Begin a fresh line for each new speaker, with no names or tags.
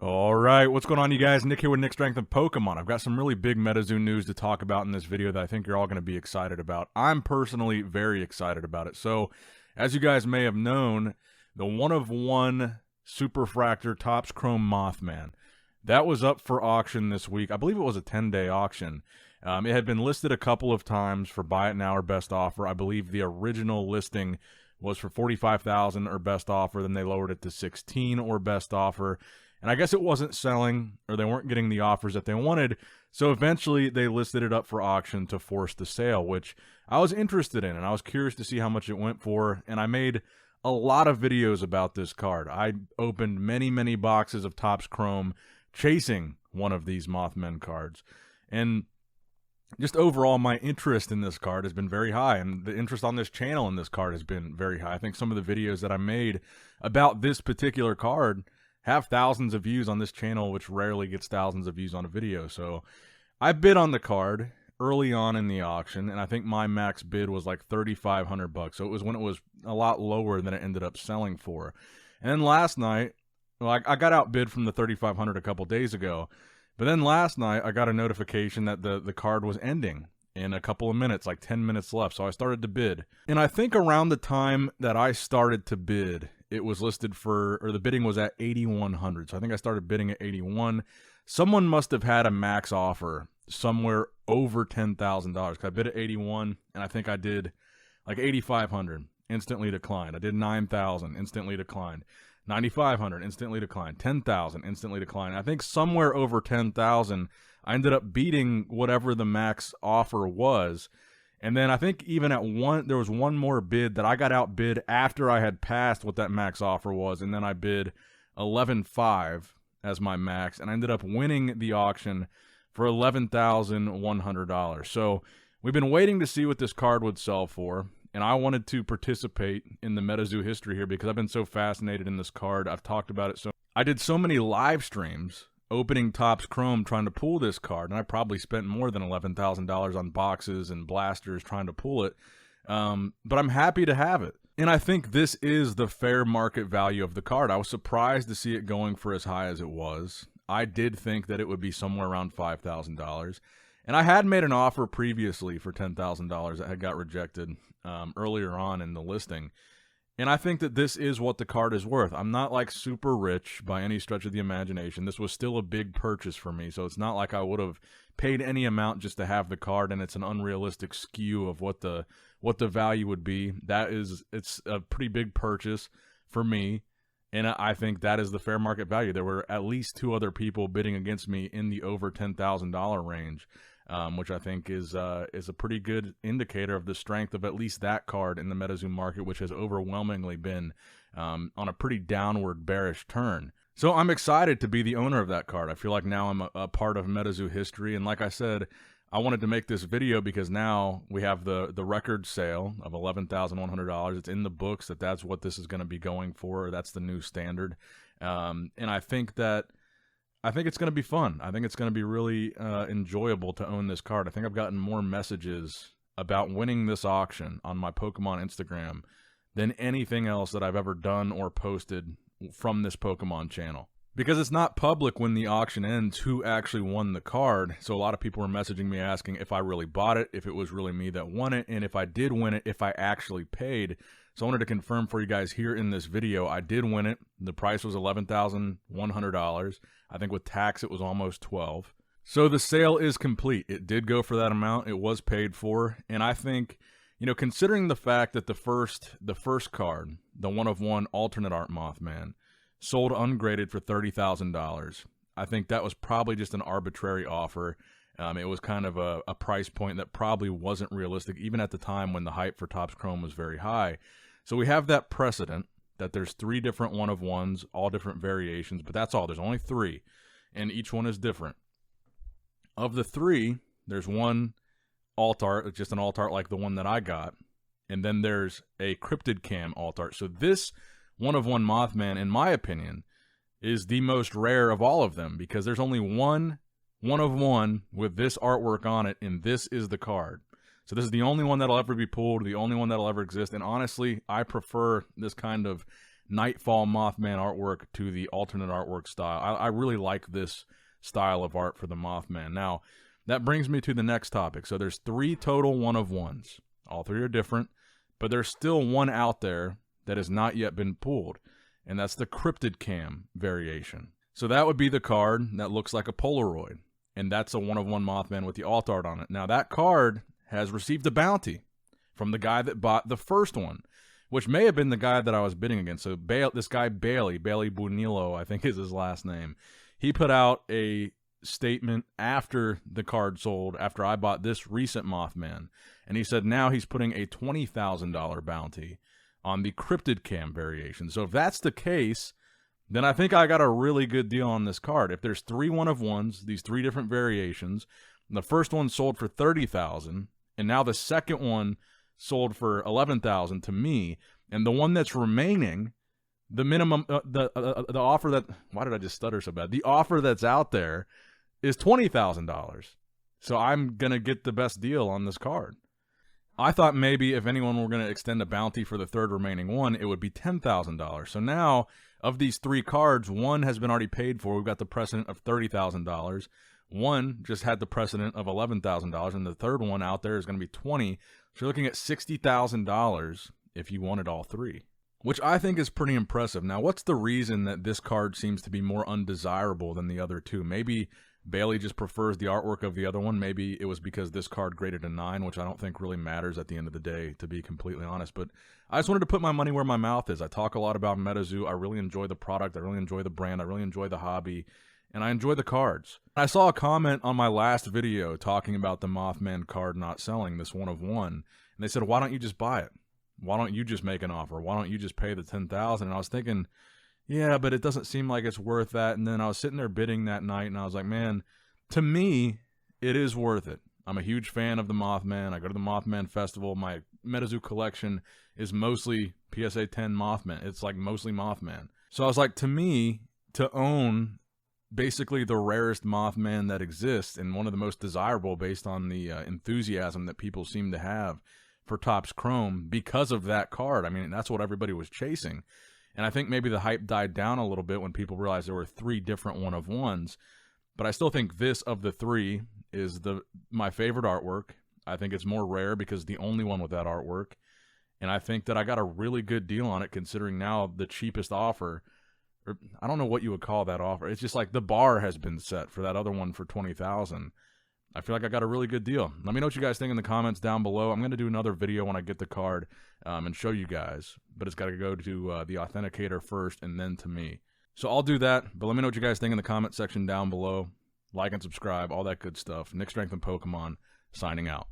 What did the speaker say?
All right, what's going on, you guys? Nick here with Nick Strength of Pokemon. I've got some really big metazoo news to talk about in this video that I think you're all going to be excited about. I'm personally very excited about it. So, as you guys may have known, the 1-of-1 Superfractor Topps Chrome Mothman, that was up for auction this week. I believe it was a 10-day auction. It had been listed a couple of times for buy it now or best offer. I believe the original listing was for $45,000 or best offer. Then they lowered it to $16,000 or best offer. And I guess it wasn't selling, or they weren't getting the offers that they wanted, so eventually they listed it up for auction to force the sale, which I was interested in, and I was curious to see how much it went for, and I made a lot of videos about this card. I opened many boxes of Topps Chrome chasing one of these Mothman cards, and just overall, my interest in this card has been very high, and the interest on this channel in this card has been very high. I think some of the videos that I made about this particular card have thousands of views on this channel, which rarely gets thousands of views on a video. So I bid on the card early on in the auction, and I think my max bid was like $3,500. So it was when it was a lot lower than it ended up selling for. And then last night, well, I got outbid from the $3,500 a couple days ago, but then last night I got a notification that the card was ending in a couple of minutes, like 10 minutes left. So I started to bid, and I think around the time that I started to bid, it was listed for, or the bidding was at $8,100. So I think I started bidding at 81. Someone must have had a max offer somewhere over $10,000. I bid at 81, and I think I did like 8,500, instantly declined. I did 9,000, instantly declined. 9,500, instantly declined. 10,000, instantly declined. I think somewhere over 10,000, I ended up beating whatever the max offer was. And then I think even at there was one more bid that I got outbid after I had passed what that max offer was, and then I bid 11,500 as my max, and I ended up winning the auction for $11,100. So we've been waiting to see what this card would sell for, and I wanted to participate in the metazoo history here because I've been so fascinated in this card. I've talked about it I did so many live streams opening Topps Chrome trying to pull this card, and I probably spent more than $11,000 on boxes and blasters trying to pull it, but I'm happy to have it. And I think this is the fair market value of the card. I was surprised to see it going for as high as it was. I did think that it would be somewhere around $5,000, and I had made an offer previously for $10,000 that had got rejected earlier on in the listing. And I think that this is what the card is worth. I'm not like super rich by any stretch of the imagination. This was still a big purchase for me, so it's not like I would have paid any amount just to have the card, and it's an unrealistic skew of what the value would be. It's a pretty big purchase for me, and I think that is the fair market value. There were at least 2 other people bidding against me in the over $10,000 range. Which I think is a pretty good indicator of the strength of at least that card in the metazoo market, which has overwhelmingly been on a pretty downward bearish turn. So I'm excited to be the owner of that card. I feel like now I'm a part of metazoo history, and like I said, I wanted to make this video because now we have the record sale of $11,100. It's in the books that's what this is going to be going for. That's the new standard, and I think it's going to be fun. I think it's going to be really enjoyable to own this card. I think I've gotten more messages about winning this auction on my Pokemon Instagram than anything else that I've ever done or posted from this Pokemon channel. Because it's not public when the auction ends who actually won the card. So a lot of people were messaging me asking if I really bought it, if it was really me that won it, and if I did win it, if I actually paid. So I wanted to confirm for you guys here in this video, I did win it. The price was $11,100. I think with tax it was almost $12,000. So the sale is complete. It did go for that amount. It was paid for, and I think, considering the fact that the first card, the 1-of-1 alternate art Mothman, sold ungraded for $30,000. I think that was probably just an arbitrary offer. It was kind of a price point that probably wasn't realistic, even at the time when the hype for Topps Chrome was very high. So we have that precedent that there's 3 different 1-of-1s, all different variations, but that's all. There's only 3, and each one is different. Of the 3, there's one alt art, just an alt art like the one that I got, and then there's a cryptid cam alt art. So this 1-of-1 Mothman, in my opinion, is the most rare of all of them because there's only one 1-of-1 with this artwork on it, and this is the card. So this is the only one that'll ever be pulled, the only one that'll ever exist, and honestly, I prefer this kind of Nightfall Mothman artwork to the alternate artwork style. I really like this style of art for the Mothman. Now, that brings me to the next topic. So there's 3 total one-of-ones. All 3 are different, but there's still one out there that has not yet been pulled, and that's the Cryptid Cam variation. So that would be the card that looks like a Polaroid, and that's a one-of-one Mothman with the alt art on it. Now, that card has received a bounty from the guy that bought the first one, which may have been the guy that I was bidding against. So this guy Bailey Bunilo, I think is his last name, he put out a statement after the card sold, after I bought this recent Mothman, and he said now he's putting a $20,000 bounty on the Cryptid Cam variation. So if that's the case, then I think I got a really good deal on this card. If there's 3 one-of-ones, these 3 different variations, the first one sold for $30,000, and now the second one sold for $11,000 to me, and the one that's remaining, the minimum, the offer that, why did I just stutter so bad? The offer that's out there is $20,000. So I'm going to get the best deal on this card. I thought maybe if anyone were going to extend a bounty for the third remaining one, it would be $10,000. So now, of these 3 cards, one has been already paid for. We've got the precedent of $30,000. One just had the precedent of $11,000, and the third one out there is going to be $20,000. So you're looking at $60,000 if you wanted all 3, which I think is pretty impressive. Now, what's the reason that this card seems to be more undesirable than the other 2? Maybe Bailey just prefers the artwork of the other one. Maybe it was because this card graded a 9, which I don't think really matters at the end of the day, to be completely honest. But I just wanted to put my money where my mouth is. I talk a lot about metazoo. I really enjoy the product. I really enjoy the brand. I really enjoy the hobby. And I enjoy the cards. I saw a comment on my last video talking about the Mothman card not selling, this one-of-one. And they said, why don't you just buy it? Why don't you just make an offer? Why don't you just pay the $10,000? And I was thinking, yeah, but it doesn't seem like it's worth that. And then I was sitting there bidding that night, and I was like, man, to me, it is worth it. I'm a huge fan of the Mothman. I go to the Mothman Festival. My metazoo collection is mostly PSA 10 Mothman. It's like mostly Mothman. So I was like, to me, to own basically the rarest Mothman that exists and one of the most desirable based on the enthusiasm that people seem to have for Topps Chrome because of that card. I mean, that's what everybody was chasing. And I think maybe the hype died down a little bit when people realized there were 3 different one-of-ones. But I still think this, of the 3, is my favorite artwork. I think it's more rare because the only one with that artwork. And I think that I got a really good deal on it considering now the cheapest offer, or I don't know what you would call that offer. It's just like the bar has been set for that other one for $20,000. I feel like I got a really good deal. Let me know what you guys think in the comments down below. I'm going to do another video when I get the card and show you guys, but it's got to go to the authenticator first and then to me. So I'll do that, but let me know what you guys think in the comment section down below. Like and subscribe, all that good stuff. Nick Strength and Pokemon, signing out.